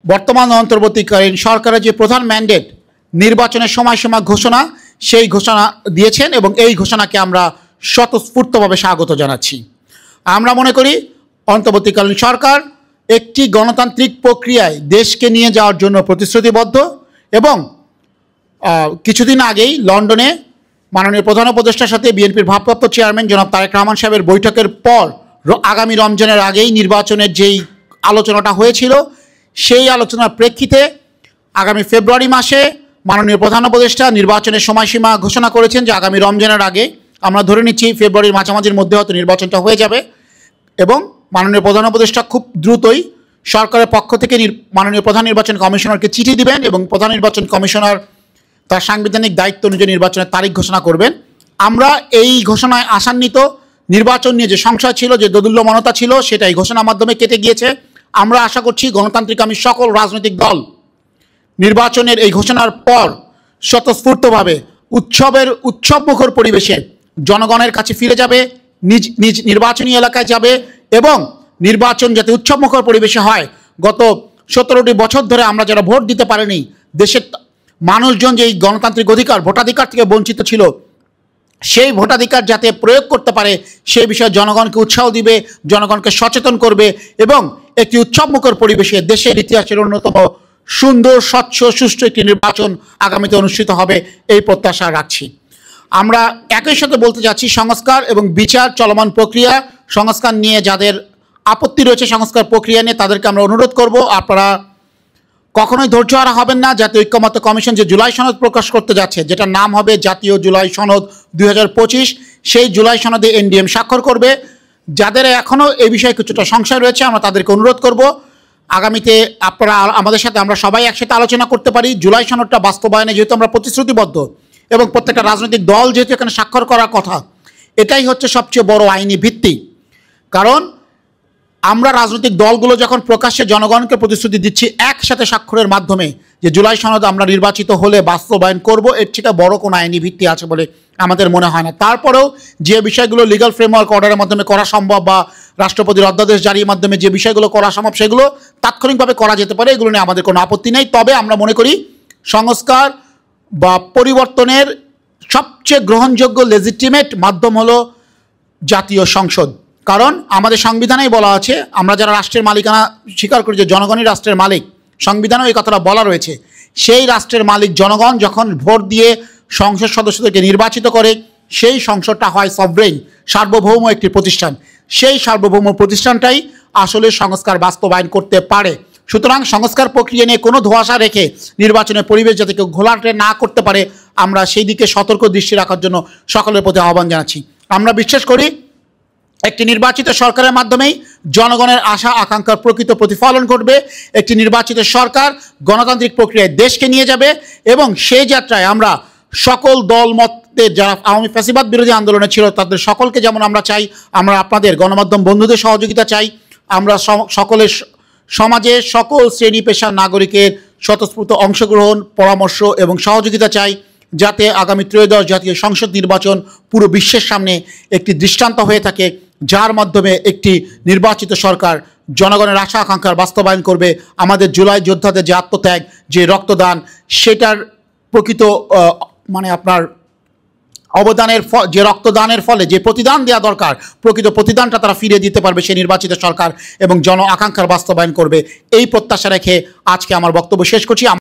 বর্তমান অন্তর্বর্তীকালীন সরকারের যে প্রধান ম্যান্ডেট নির্বাচনের সময়সীমা ঘোষণা, সেই ঘোষণা দিয়েছেন এবং এই ঘোষণাকে আমরা স্বতঃস্ফূর্তভাবে স্বাগত জানাচ্ছি। আমরা মনে করি অন্তর্বর্তীকালীন সরকার একটি গণতান্ত্রিক প্রক্রিয়ায় দেশকে নিয়ে যাওয়ার জন্য প্রতিশ্রুতিবদ্ধ এবং কিছুদিন আগেই লন্ডনে মাননীয় প্রধান উপদেষ্টার সাথে বিএনপির ভারপ্রাপ্ত চেয়ারম্যান জনাব তারেক রহমান সাহেবের বৈঠকের পর আগামী রমজানের আগেই নির্বাচনের যেই আলোচনাটা হয়েছিল, সেই আলোচনার প্রেক্ষিতে আগামী ফেব্রুয়ারি মাসে মাননীয় প্রধান উপদেষ্টা নির্বাচনের সময়সীমা ঘোষণা করেছেন যে আগামী রমজানের আগে, আমরা ধরে নিচ্ছি ফেব্রুয়ারির মাঝামাঝির মধ্যে হয়তো নির্বাচনটা হয়ে যাবে এবং মাননীয় প্রধান উপদেষ্টা খুব দ্রুতই সরকারের পক্ষ থেকে মাননীয় প্রধান নির্বাচন কমিশনারকে চিঠি দিবেন এবং প্রধান নির্বাচন কমিশনার তার সাংবিধানিক দায়িত্ব অনুযায়ী নির্বাচনের তারিখ ঘোষণা করবেন। আমরা এই ঘোষণায় আশান্বিত। নির্বাচন নিয়ে যে সংশয় ছিল, যে দোদুল্যমানতা ছিল, সেটা এই ঘোষণার মাধ্যমে কেটে গিয়েছে। আমরা আশা করছি গণতান্ত্রিক সকল রাজনৈতিক দল নির্বাচনের এই ঘোষণার পর স্বতঃস্ফূর্তভাবে উৎসবমুখর পরিবেশে জনগণের কাছে ফিরে যাবে, নিজ নিজ নির্বাচনী এলাকায় যাবে এবং নির্বাচন যাতে উৎসবমুখর পরিবেশে হয়। গত 17টি বছর ধরে আমরা যারা ভোট দিতে পারিনি, দেশের মানুষজন যে এই গণতান্ত্রিক অধিকার, ভোটাধিকার থেকে বঞ্চিত ছিল, সেই ভোটাধিকার যাতে প্রয়োগ করতে পারে সেই বিষয়ে জনগণকে উৎসাহ দিবে, জনগণকে সচেতন করবে এবং একটি উৎসবমুখর পরিবেশে দেশের ইতিহাসের অন্যতম সুন্দর, স্বচ্ছ, সুষ্ঠু একটি নির্বাচন আগামীতে অনুষ্ঠিত হবে, এই প্রত্যাশা রাখছি। আমরা একই সাথে বলতে যাচ্ছি, সংস্কার এবং বিচার চলমান প্রক্রিয়া, সংস্কার নিয়ে যাদের আপত্তি রয়েছে সংস্কার প্রক্রিয়া নিয়ে, তাদেরকে আমরা অনুরোধ করব আপনারা কখনোই ধৈর্য হারা হবেন না। জাতীয় ঐক্যমত্য কমিশন যে জুলাই সনদ প্রকাশ করতে যাচ্ছে, যেটার নাম হবে জাতীয় জুলাই সনদ 2025, সেই জুলাই সনদে এনডিএম স্বাক্ষর করবে। যাদের এখনও এই বিষয়ে কিছুটা সংশয় রয়েছে, আমরা তাদেরকে অনুরোধ করব আগামীতে আপনারা আমাদের সাথে, আমরা সবাই একসাথে আলোচনা করতে পারি। জুলাই সনদটা বাস্তবায়নে যেহেতু আমরা প্রতিশ্রুতিবদ্ধ এবং প্রত্যেকটা রাজনৈতিক দল যেহেতু এখানে স্বাক্ষর করার কথা, এটাই হচ্ছে সবচেয়ে বড় আইনি ভিত্তি। কারণ আমরা রাজনৈতিক দলগুলো যখন প্রকাশ্যে জনগণকে প্রতিশ্রুতি দিচ্ছি একসাথে স্বাক্ষরের মাধ্যমে যে জুলাই সনদ আমরা নির্বাচিত হলে বাস্তবায়ন করব, এর থেকে বড় কোনো আইনি ভিত্তি আছে বলে আমাদের মনে হয় না। তারপরেও যে বিষয়গুলো লিগ্যাল ফ্রেমওয়ার্ক অর্ডারের মাধ্যমে করা সম্ভব বা রাষ্ট্রপতির অধ্যাদেশ জারির মাধ্যমে যে বিষয়গুলো করা সম্ভব, সেগুলো তাৎক্ষণিকভাবে করা যেতে পারে, এগুলো নিয়ে আমাদের কোনো আপত্তি নেই। তবে আমরা মনে করি সংস্কার বা পরিবর্তনের সবচেয়ে গ্রহণযোগ্য লেজিটিমেট মাধ্যম হলো জাতীয় সংসদ। কারণ আমাদের সংবিধানেই বলা আছে, আমরা যারা রাষ্ট্রের মালিকানা স্বীকার করি যে জনগণই রাষ্ট্রের মালিক, সংবিধানেও এই কথাটা বলা রয়েছে। সেই রাষ্ট্রের মালিক জনগণ যখন ভোট দিয়ে সংসদ সদস্যদেরকে নির্বাচিত করে, সেই সংসদটা হয় সভরেন, সার্বভৌম একটি প্রতিষ্ঠান। সেই সার্বভৌম প্রতিষ্ঠানটাই আসলে সংস্কার বাস্তবায়ন করতে পারে। সুতরাং সংস্কার প্রক্রিয়া নিয়ে কোনো ধোঁয়াশা রেখে নির্বাচনের পরিবেশ যাতে কেউ ঘোলাটে না করতে পারে, আমরা সেই দিকে সতর্ক দৃষ্টি রাখার জন্য সকলের প্রতি আহ্বান জানাচ্ছি। আমরা বিশ্বাস করি একটি নির্বাচিত সরকারের মাধ্যমেই জনগণের আশা আকাঙ্ক্ষার প্রকৃত প্রতিফলন ঘটবে। একটি নির্বাচিত সরকার গণতান্ত্রিক প্রক্রিয়ায় দেশকে নিয়ে যাবে এবং সেই যাত্রায় আমরা সকল দল মতের যারা আওয়ামী ফ্যাসিবাদ বিরোধী আন্দোলনে ছিল তাদের সকলকে যেমন আমরা চাই, আমরা আপনাদের গণমাধ্যম বন্ধুদের সহযোগিতা চাই। আমরা সকলের সমাজে সকল শ্রেণী পেশার নাগরিকের স্বতঃস্ফূর্ত অংশগ্রহণ, পরামর্শ এবং সহযোগিতা চাই, যাতে আগামী ত্রয়োদশ জাতীয় সংসদ নির্বাচন পুরো বিশ্বের সামনে একটি দৃষ্টান্ত হয়ে থাকে, যার মাধ্যমে একটি নির্বাচিত সরকার জনগণের আশা আকাঙ্ক্ষার বাস্তবায়ন করবে। আমাদের জুলাই যোদ্ধাদের যে আত্মত্যাগ, যে রক্তদান, সেটার প্রকৃত আপনার অবদানের যে রক্তদানের ফলে যে প্রতিদান দেওয়া দরকার, প্রকৃত প্রতিদানটা তারা ফিরিয়ে দিতে পারবে সেই নির্বাচিত সরকার এবং জন আকাঙ্ক্ষার বাস্তবায়ন করবে। এই প্রত্যাশা রেখে আজকে আমার বক্তব্য শেষ করছি।